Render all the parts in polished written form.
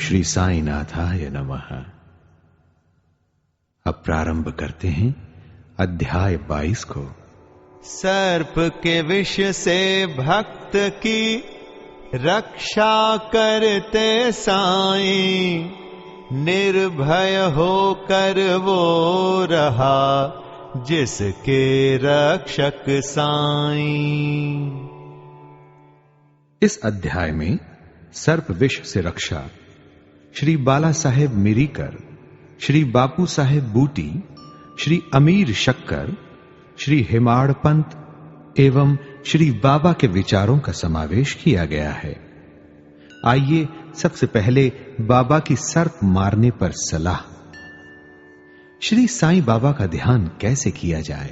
श्री साईनाथाय नमः। अब प्रारंभ करते हैं अध्याय 22 को। सर्प के विष से भक्त की रक्षा करते साईं, निर्भय होकर वो रहा जिसके रक्षक साईं। इस अध्याय में सर्प विष से रक्षा श्री बाला साहेब मिरीकर, श्री बापू साहेब बूटी, श्री अमीर शक्कर, श्री हेमाड़ पंत एवं श्री बाबा के विचारों का समावेश किया गया है। आइए सबसे पहले बाबा की सर्प मारने पर सलाह। श्री साईं बाबा का ध्यान कैसे किया जाए?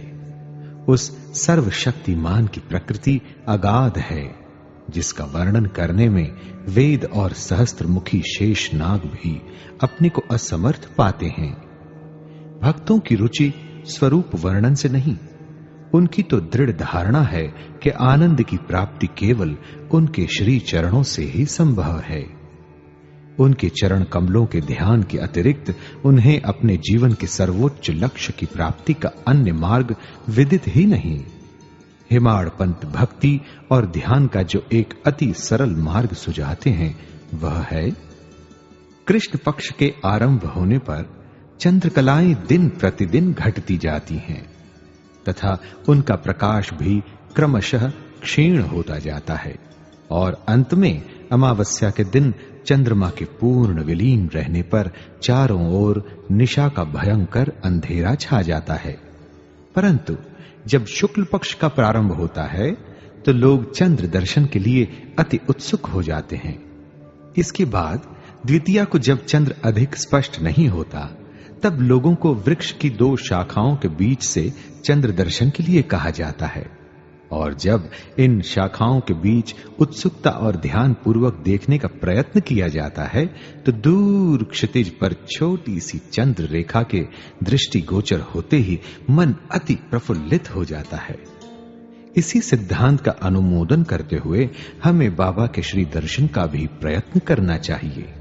उस सर्वशक्तिमान की प्रकृति अगाध है, जिसका वर्णन करने में वेद और सहस्त्रमुखी शेषनाग भी अपने को असमर्थ पाते हैं। भक्तों की रुचि स्वरूप वर्णन से नहीं, उनकी तो दृढ़ धारणा है कि आनंद की प्राप्ति केवल उनके श्री चरणों से ही संभव है। उनके चरण कमलों के ध्यान के अतिरिक्त उन्हें अपने जीवन के सर्वोच्च लक्ष्य की प्राप्ति का अन्य मार्ग विदित ही नहीं। हेमाड़ पंत भक्ति और ध्यान का जो एक अति सरल मार्ग सुझाते हैं वह है, कृष्ण पक्ष के आरंभ होने पर चंद्रकलाएं दिन प्रतिदिन घटती जाती हैं तथा उनका प्रकाश भी क्रमशः क्षीण होता जाता है और अंत में अमावस्या के दिन चंद्रमा के पूर्ण विलीन रहने पर चारों ओर निशा का भयंकर अंधेरा छा जाता है। परंतु जब शुक्ल पक्ष का प्रारंभ होता है तो लोग चंद्र दर्शन के लिए अति उत्सुक हो जाते हैं। इसके बाद द्वितीया को जब चंद्र अधिक स्पष्ट नहीं होता तब लोगों को वृक्ष की दो शाखाओं के बीच से चंद्र दर्शन के लिए कहा जाता है, और जब इन शाखाओं के बीच उत्सुकता और ध्यान पूर्वक देखने का प्रयत्न किया जाता है तो दूर क्षितिज पर छोटी सी चंद्र रेखा के दृष्टिगोचर होते ही मन अति प्रफुल्लित हो जाता है। इसी सिद्धांत का अनुमोदन करते हुए हमें बाबा के श्री दर्शन का भी प्रयत्न करना चाहिए।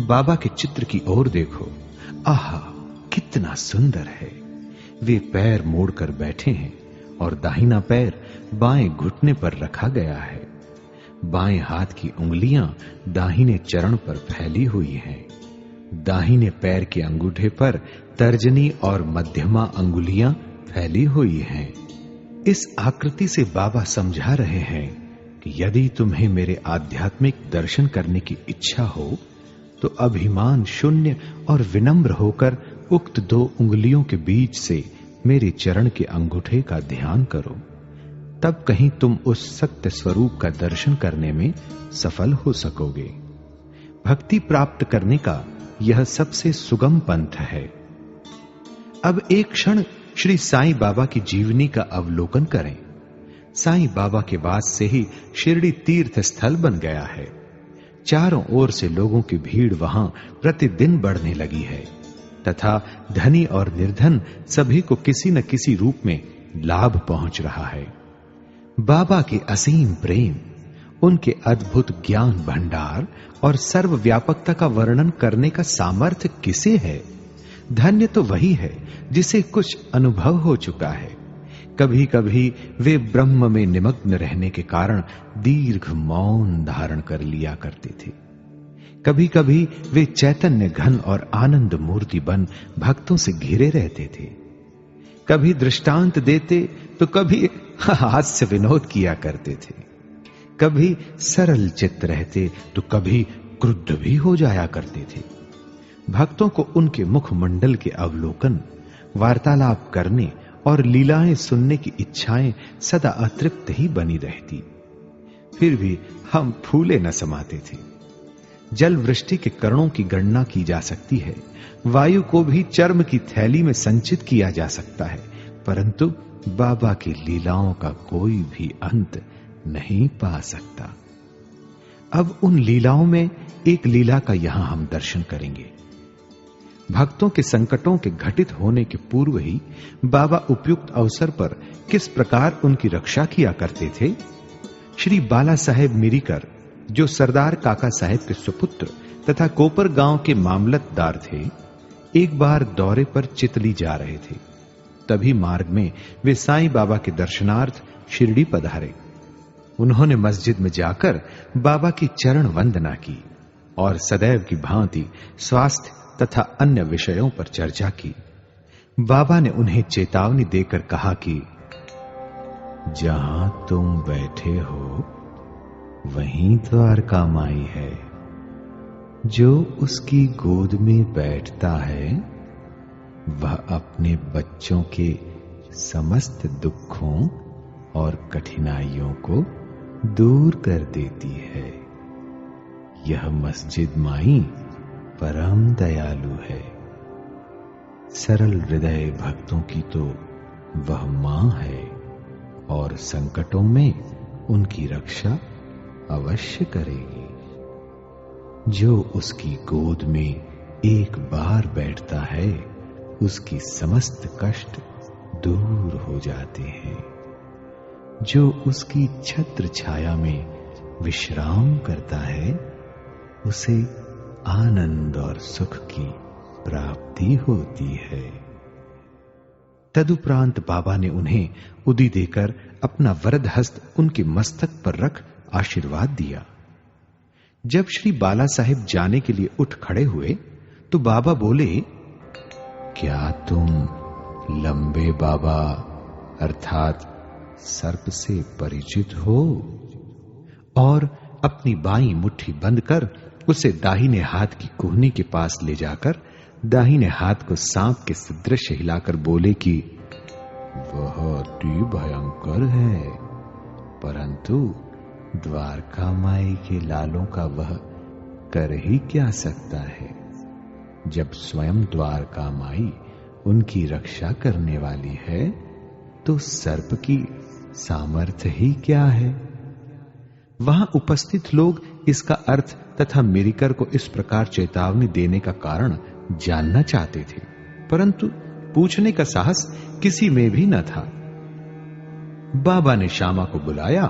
बाबा के चित्र की ओर देखो, आहा कितना सुंदर है। वे पैर मोड़कर बैठे हैं और दाहिना पैर बाएं घुटने पर रखा गया है। बाएं हाथ की उंगलियां दाहिने चरण पर फैली हुई हैं। दाहिने पैर के अंगूठे पर तर्जनी और मध्यमा अंगुलियां फैली हुई हैं। इस आकृति से बाबा समझा रहे हैं कि यदि तुम्हें मेरे आध्यात्मिक दर्शन करने की इच्छा हो तो अभिमान शून्य और विनम्र होकर उक्त दो उंगलियों के बीच से मेरे चरण के अंगूठे का ध्यान करो। तब कहीं तुम उस सत्य स्वरूप का दर्शन करने में सफल हो सकोगे। भक्ति प्राप्त करने का यह सबसे सुगम पंथ है। अब एक क्षण श्री साईं बाबा की जीवनी का अवलोकन करें। साईं बाबा के वास से ही शिरडी तीर्थ स्थल बन गया है। चारों ओर से लोगों की भीड़ वहां प्रतिदिन बढ़ने लगी है तथा धनी और निर्धन सभी को किसी न किसी रूप में लाभ पहुंच रहा है। बाबा के असीम प्रेम, उनके अद्भुत ज्ञान भंडार और सर्वव्यापकता का वर्णन करने का सामर्थ्य किसे है? धन्य तो वही है जिसे कुछ अनुभव हो चुका है। कभी कभी वे ब्रह्म में निमग्न रहने के कारण दीर्घ मौन धारण कर लिया करते थे। कभी कभी वे चैतन्य घन और आनंद मूर्ति बन भक्तों से घिरे रहते थे। कभी दृष्टांत देते तो कभी हास्य विनोद किया करते थे। कभी सरल चित्त रहते तो कभी क्रुद्ध भी हो जाया करते थे। भक्तों को उनके मुखमंडल के अवलोकन, वार्तालाप करने और लीलाएं सुनने की इच्छाएं सदा अतृप्त ही बनी रहती। फिर भी हम फूले न समाते थे। जल वृष्टि के कणों की गणना की जा सकती है, वायु को भी चर्म की थैली में संचित किया जा सकता है, परंतु बाबा की लीलाओं का कोई भी अंत नहीं पा सकता। अब उन लीलाओं में एक लीला का यहां हम दर्शन करेंगे। भक्तों के संकटों के घटित होने के पूर्व ही बाबा उपयुक्त अवसर पर किस प्रकार उनकी रक्षा किया करते थे। श्री बाला साहेब मिरीकर, जो सरदार काका साहेब के सुपुत्र तथा कोपर गांव के मामलतदार थे, एक बार दौरे पर चितली जा रहे थे। तभी मार्ग में वे साईं बाबा के दर्शनार्थ शिरडी पधारे। उन्होंने मस्जिद में जाकर बाबा की चरण वंदना की और सदैव की भांति स्वास्थ्य तथा अन्य विषयों पर चर्चा की। बाबा ने उन्हें चेतावनी देकर कहा कि जहां तुम बैठे हो वहीं द्वारका माई है। जो उसकी गोद में बैठता है वह अपने बच्चों के समस्त दुखों और कठिनाइयों को दूर कर देती है। यह मस्जिद माई परम दयालु है। सरल हृदय भक्तों की तो वह मां है और संकटों में उनकी रक्षा अवश्य करेगी। जो उसकी गोद में एक बार बैठता है उसकी समस्त कष्ट दूर हो जाते हैं। जो उसकी छत्र छाया में विश्राम करता है उसे आनंद और सुख की प्राप्ति होती है। तदुपरांत बाबा ने उन्हें उदी देकर अपना वरद हस्त उनके मस्तक पर रख आशीर्वाद दिया। जब श्री बाला साहेब जाने के लिए उठ खड़े हुए तो बाबा बोले, क्या तुम लंबे बाबा अर्थात सर्प से परिचित हो? और अपनी बाईं मुट्ठी बंद कर उसे दाहिने हाथ की कोहनी के पास ले जाकर दाहिने हाथ को सांप के सदृश हिलाकर बोले कि वह अति भयंकर है, परंतु द्वारका माई के लालों का वह कर ही क्या सकता है, जब स्वयं द्वारका माई उनकी रक्षा करने वाली है तो सर्प की सामर्थ्य ही क्या है। वहां उपस्थित लोग इसका अर्थ तथा मिरिकर को इस प्रकार चेतावनी देने का कारण जानना चाहते थे, परंतु पूछने का साहस किसी में भी न था। बाबा ने श्यामा को बुलाया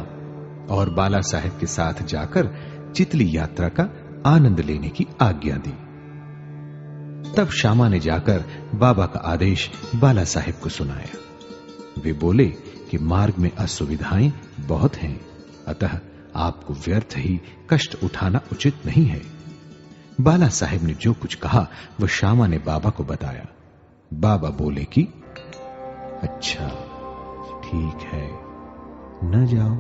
और बाला साहेब के साथ जाकर चितली यात्रा का आनंद लेने की आज्ञा दी। तब श्यामा ने जाकर बाबा का आदेश बाला साहेब को सुनाया। वे बोले कि मार्ग में असुविधाएं बहुत हैं, अतः आपको व्यर्थ ही कष्ट उठाना उचित नहीं है। बाला साहेब ने जो कुछ कहा वह श्यामा ने बाबा को बताया। बाबा बोले कि अच्छा ठीक है, न जाओ।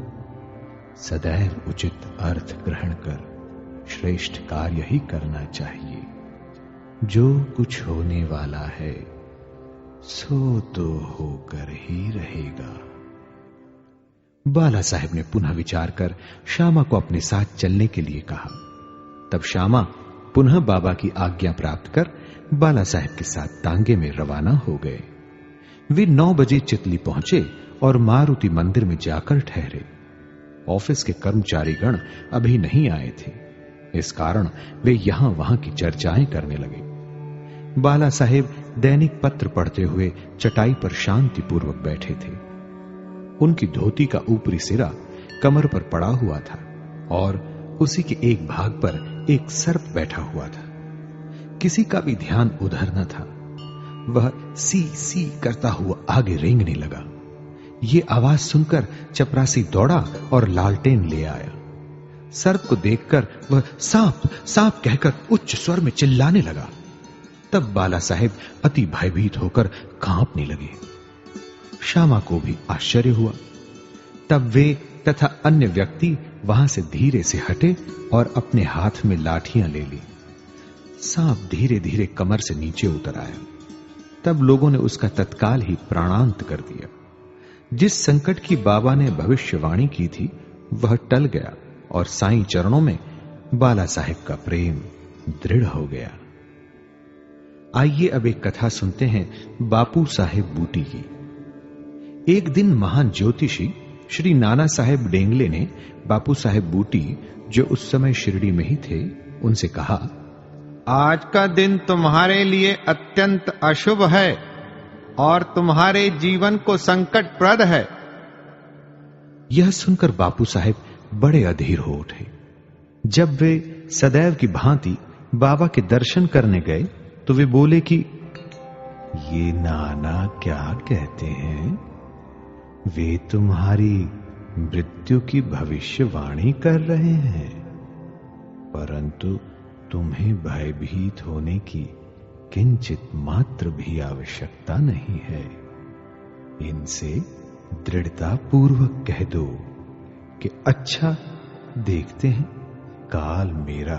सदैव उचित अर्थ ग्रहण कर श्रेष्ठ कार्य ही करना चाहिए। जो कुछ होने वाला है सो तो होकर ही रहेगा। बाला साहेब ने पुनः विचार कर श्यामा को अपने साथ चलने के लिए कहा। तब श्यामा पुनः बाबा की आज्ञा प्राप्त कर बाला साहेब के साथ तांगे में रवाना हो गए। वे 9 बजे चितली पहुंचे और मारुति मंदिर में जाकर ठहरे। ऑफिस के कर्मचारीगण अभी नहीं आए थे, इस कारण वे यहां वहां की चर्चाएं करने लगे। बाला साहेब दैनिक पत्र पढ़ते हुए चटाई पर शांतिपूर्वक बैठे थे। उनकी धोती का ऊपरी सिरा कमर पर पड़ा हुआ था और उसी के एक भाग पर एक सर्प बैठा हुआ था। किसी का भी ध्यान उधर न था। वह सी सी करता हुआ आगे रेंगने लगा। ये आवाज सुनकर चपरासी दौड़ा और लालटेन ले आया। सर्प को देखकर वह सांप सांप कहकर उच्च स्वर में चिल्लाने लगा। तब बाला साहेब अति भयभीत होकर कांपने लगे। श्यामा को भी आश्चर्य हुआ। तब वे तथा अन्य व्यक्ति वहां से धीरे से हटे और अपने हाथ में लाठियां ले ली। सांप धीरे धीरे कमर से नीचे उतर आया। तब लोगों ने उसका तत्काल ही प्राणांत कर दिया। जिस संकट की बाबा ने भविष्यवाणी की थी वह टल गया और साईं चरणों में बाला साहेब का प्रेम दृढ़ हो गया। आइए अब एक कथा सुनते हैं बापू साहेब बूटी की। एक दिन महान ज्योतिषी श्री नाना साहेब डेंगले ने बापू साहेब बूटी, जो उस समय शिरडी में ही थे, उनसे कहा, आज का दिन तुम्हारे लिए अत्यंत अशुभ है और तुम्हारे जीवन को संकटप्रद है। यह सुनकर बापू साहेब बड़े अधीर हो उठे। जब वे सदैव की भांति बाबा के दर्शन करने गए तो वे बोले कि ये नाना क्या कहते हैं? वे तुम्हारी मृत्यु की भविष्यवाणी कर रहे हैं, परंतु तुम्हें भयभीत होने की किंचित मात्र भी आवश्यकता नहीं है। इनसे दृढ़ता पूर्वक कह दो कि अच्छा, देखते हैं काल मेरा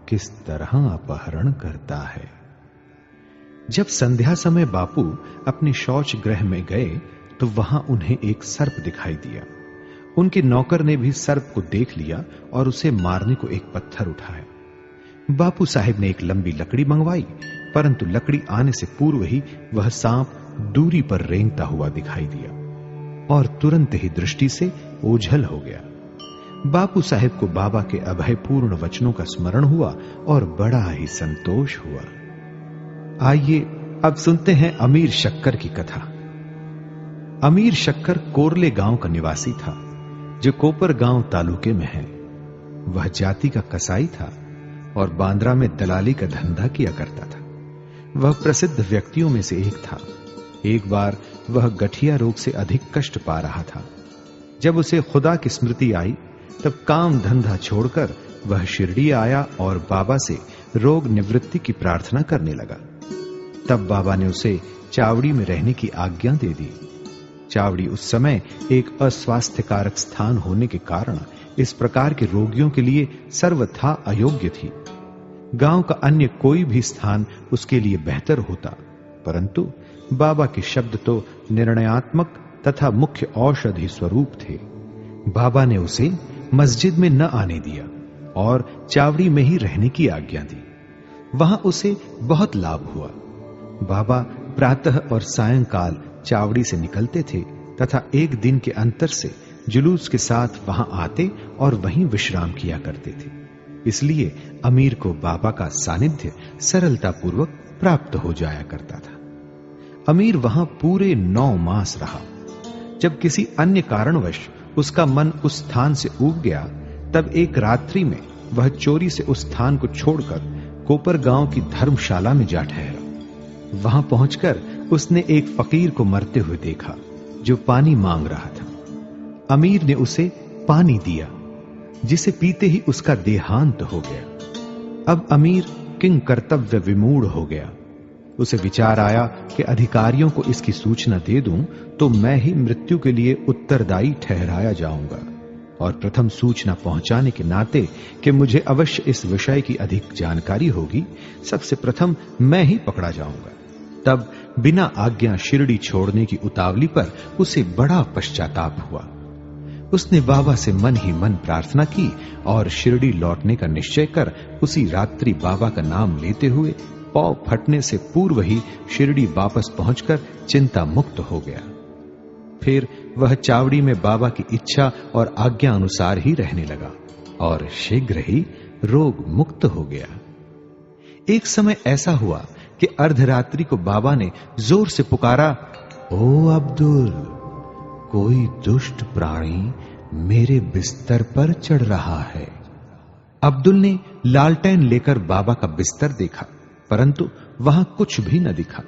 किस तरह अपहरण करता है। जब संध्या समय बापू अपने शौच गृह में गए तो वहां उन्हें एक सर्प दिखाई दिया। उनके नौकर ने भी सर्प को देख लिया और उसे मारने को एक पत्थर उठाया। बापू साहिब ने एक लंबी लकड़ी मंगवाई, परंतु लकड़ी आने से पूर्व ही वह सांप दूरी पर रेंगता हुआ दिखाई दिया और तुरंत ही दृष्टि से ओझल हो गया। बापू साहिब को बाबा के अभयपूर्ण वचनों का स्मरण हुआ और बड़ा ही संतोष हुआ। आइए अब सुनते हैं अमीर शक्कर की कथा। अमीर शक्कर कोरले गांव का निवासी था, जो कोपर गांव तालुके में है। वह जाति का कसाई था और बांद्रा में दलाली का धंधा किया करता था। वह प्रसिद्ध व्यक्तियों में से एक था। एक बार वह गठिया रोग से अधिक कष्ट पा रहा था। जब उसे खुदा की स्मृति आई तब काम धंधा छोड़कर वह शिरडी आया और बाबा से रोग निवृत्ति की प्रार्थना करने लगा। तब बाबा ने उसे चावड़ी में रहने की आज्ञा दे दी। चावड़ी उस समय एक अस्वास्थ्यकारक स्थान होने के कारण इस प्रकार के रोगियों के लिए सर्वथा अयोग्य थी। गांव का अन्य कोई भी स्थान उसके लिए बेहतर होता, परंतु बाबा के शब्द तो निर्णयात्मक तथा मुख्य औषधि स्वरूप थे। बाबा ने उसे मस्जिद में न आने दिया और चावड़ी में ही रहने की आज्ञा दी। वहां उसे बहुत लाभ हुआ। बाबा प्रातः और सायंकाल चावड़ी से निकलते थे तथा एक दिन के अंतर से जुलूस के साथ वहां आते और वहीं विश्राम किया करते थे। इसलिए अमीर को बाबा का सानिध्य सरलता पूर्वक प्राप्त हो जाया करता था। अमीर वहां पूरे 9 मास रहा। जब किसी अन्य कारणवश उसका मन उस स्थान से ऊब गया, तब एक रात्रि में वह चोरी से उस स्थान को छोड़कर कोपर गांव की धर्मशाला में जा ठहरा। वहां पहुंचकर उसने एक फकीर को मरते हुए देखा, जो पानी मांग रहा था। अमीर ने उसे पानी दिया, जिसे पीते ही उसका देहांत हो गया। अब अमीर किंग कर्तव्य विमूढ़ हो गया। उसे विचार आया कि अधिकारियों को इसकी सूचना दे दूं तो मैं ही मृत्यु के लिए उत्तरदायी ठहराया जाऊंगा, और प्रथम सूचना पहुंचाने के नाते कि मुझे अवश्य इस विषय की अधिक जानकारी होगी, सबसे प्रथम मैं ही पकड़ा जाऊंगा। तब बिना आज्ञा शिरडी छोड़ने की उतावली पर उसे बड़ा पश्चाताप हुआ। उसने बाबा से मन ही मन प्रार्थना की और शिरडी लौटने का निश्चय कर उसी रात्रि बाबा का नाम लेते हुए पांव फटने से पूर्व ही शिरडी वापस पहुंचकर चिंता मुक्त हो गया। फिर वह चावड़ी में बाबा की इच्छा और आज्ञा अनुसार ही रहने लगा और शीघ्र ही रोग मुक्त हो गया। एक समय ऐसा हुआ कि अर्धरात्रि को बाबा ने जोर से पुकारा, ओ अब्दुल, कोई दुष्ट प्राणी मेरे बिस्तर पर चढ़ रहा है। अब्दुल ने लालटेन लेकर बाबा का बिस्तर देखा, परंतु वहां कुछ भी न दिखा।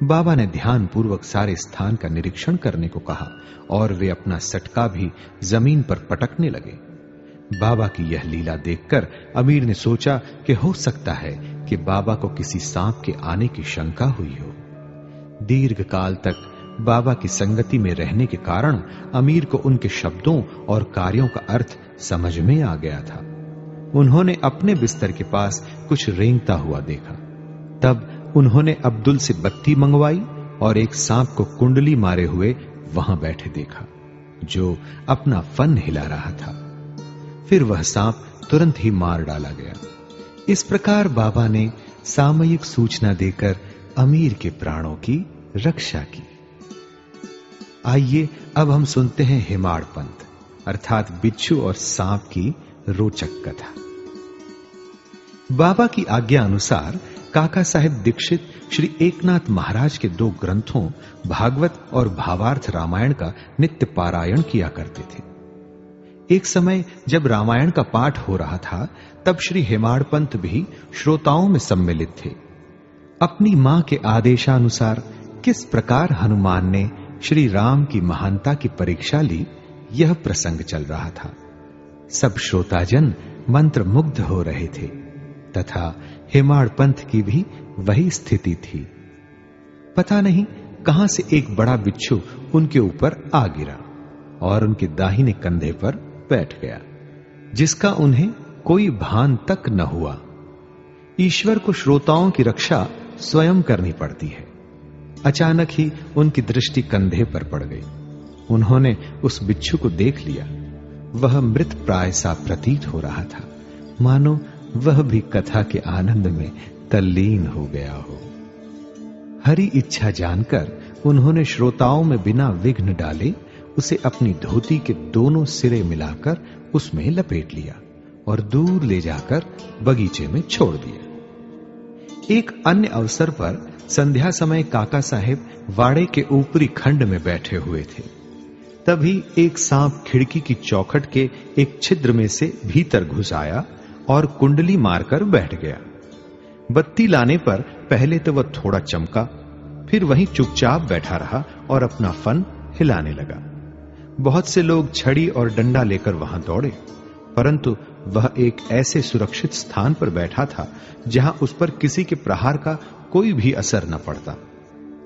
बाबा ने ध्यान पूर्वक सारे स्थान का निरीक्षण करने को कहा और वे अपना सटका भी जमीन पर पटकने लगे। बाबा की यह लीला देखकर अमीर ने सोचा कि हो सकता है कि बाबा को किसी सांप के आने की शंका हुई हो। दीर्घ काल तक बाबा की संगति में रहने के कारण अमीर को उनके शब्दों और कार्यों का अर्थ समझ में आ गया था। उन्होंने अपने बिस्तर के पास कुछ रेंगता हुआ देखा। तब उन्होंने अब्दुल से बत्ती मंगवाई और एक सांप को कुंडली मारे हुए वहां बैठे देखा, जो अपना फन हिला रहा था। फिर वह सांप तुरंत ही मार डाला गया। इस प्रकार बाबा ने सामयिक सूचना देकर अमीर के प्राणों की रक्षा की। आइए अब हम सुनते हैं हेमाड़ पंथ अर्थात बिच्छू और सांप की रोचक कथा। बाबा की आज्ञा अनुसार काका साहेब दीक्षित श्री एकनाथ महाराज के 2 ग्रंथों भागवत और भावार्थ रामायण का नित्य पारायण किया करते थे। एक समय जब रामायण का पाठ हो रहा था, तब श्री हेमाड़ पंत भी श्रोताओं में सम्मिलित थे। अपनी मां के आदेशानुसार किस प्रकार हनुमान ने श्री राम की महानता की परीक्षा ली, यह प्रसंग चल रहा था। सब श्रोताजन मंत्रमुग्ध हो रहे थे तथा हेमाड़ पंत की भी वही स्थिति थी। पता नहीं कहां से एक बड़ा बिच्छू उनके ऊपर आ गिरा और उनके दाहिने कंधे पर बैठ गया, जिसका उन्हें कोई भान तक न हुआ। ईश्वर को श्रोताओं की रक्षा स्वयं करनी पड़ती है। अचानक ही उनकी दृष्टि कंधे पर पड़ गई। उन्होंने उस बिच्छू को देख लिया। वह मृत प्राय सा प्रतीत हो रहा था, मानो वह भी कथा के आनंद में तल्लीन हो गया हो। हरि इच्छा जानकर उन्होंने श्रोताओं में बिना विघ्न डाले उसे अपनी धोती के दोनों सिरे मिलाकर उसमें लपेट लिया और दूर ले जाकर बगीचे में छोड़ दिया। एक अन्य अवसर पर संध्या समय काका साहेब वाड़े के ऊपरी खंड में बैठे हुए थे। तभी एक सांप खिड़की की चौखट के एक छिद्र में से भीतर घुस आया और कुंडली मारकर बैठ गया। बत्ती लाने पर पहले तो वह थोड़ा चमका, फिर वहीं चुपचाप बैठा रहा और अपना फन हिलाने लगा। बहुत से लोग छड़ी और डंडा लेकर वहां दौड़े, परंतु वह एक ऐसे सुरक्षित स्थान पर बैठा था जहां उस पर किसी के प्रहार का कोई भी असर न पड़ता।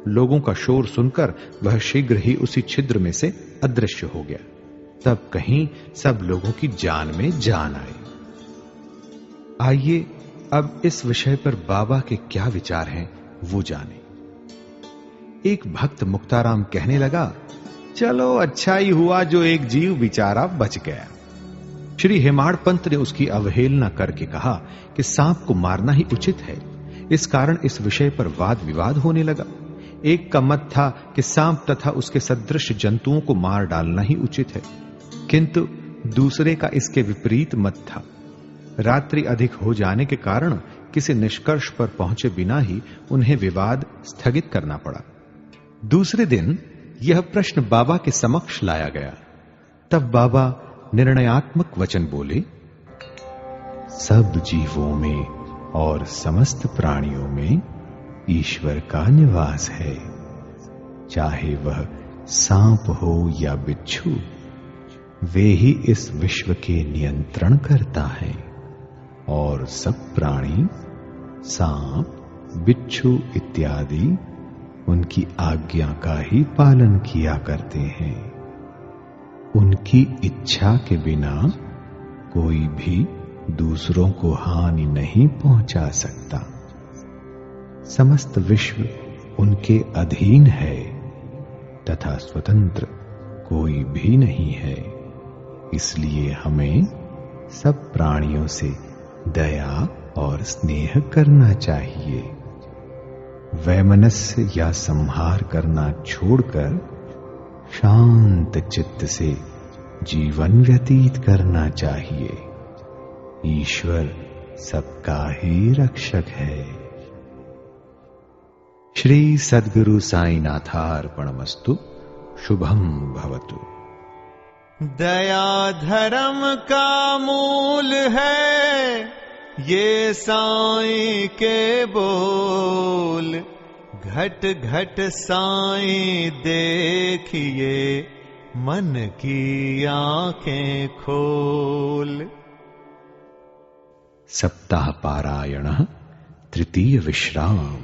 लोगों का शोर सुनकर वह शीघ्र ही उसी छिद्र में से अदृश्य हो गया। तब कहीं सब लोगों की जान में जान आई। आइए अब इस विषय पर बाबा के क्या विचार हैं वो जाने। एक भक्त मुक्ताराम कहने लगा, चलो अच्छा ही हुआ जो एक जीव बेचारा बच गया। श्री हेमाड़ पंत ने उसकी अवहेलना करके कहा कि सांप को मारना ही उचित है। इस कारण इस विषय पर वाद विवाद होने लगा। एक का मत था कि सांप तथा उसके सदृश जंतुओं को मार डालना ही उचित है, किंतु दूसरे का इसके विपरीत मत था। रात्रि अधिक हो जाने के कारण किसी निष्कर्ष पर पहुंचे बिना ही उन्हें विवाद स्थगित करना पड़ा। दूसरे दिन यह प्रश्न बाबा के समक्ष लाया गया। तब बाबा निर्णयात्मक वचन बोले, सब जीवों में और समस्त प्राणियों में ईश्वर का निवास है। चाहे वह सांप हो या बिच्छू, वे ही इस विश्व के नियंत्रण करता है और सब प्राणी, सांप, बिच्छू इत्यादि उनकी आज्ञा का ही पालन किया करते हैं। उनकी इच्छा के बिना कोई भी दूसरों को हानि नहीं पहुंचा सकता। समस्त विश्व उनके अधीन है तथा स्वतंत्र कोई भी नहीं है। इसलिए हमें सब प्राणियों से दया और स्नेह करना चाहिए। वैमनस्य या संहार करना छोड़कर शांत चित्त से जीवन व्यतीत करना चाहिए। ईश्वर सबका ही रक्षक है। श्री सद्गुरु साईनाथार्पणमस्तु। शुभम भवतु। दया धर्म का मूल है ये साईं के बोल। घट घट साईं देखिए मन की आंखें खोल। सप्ताह पारायण तृतीय विश्राम।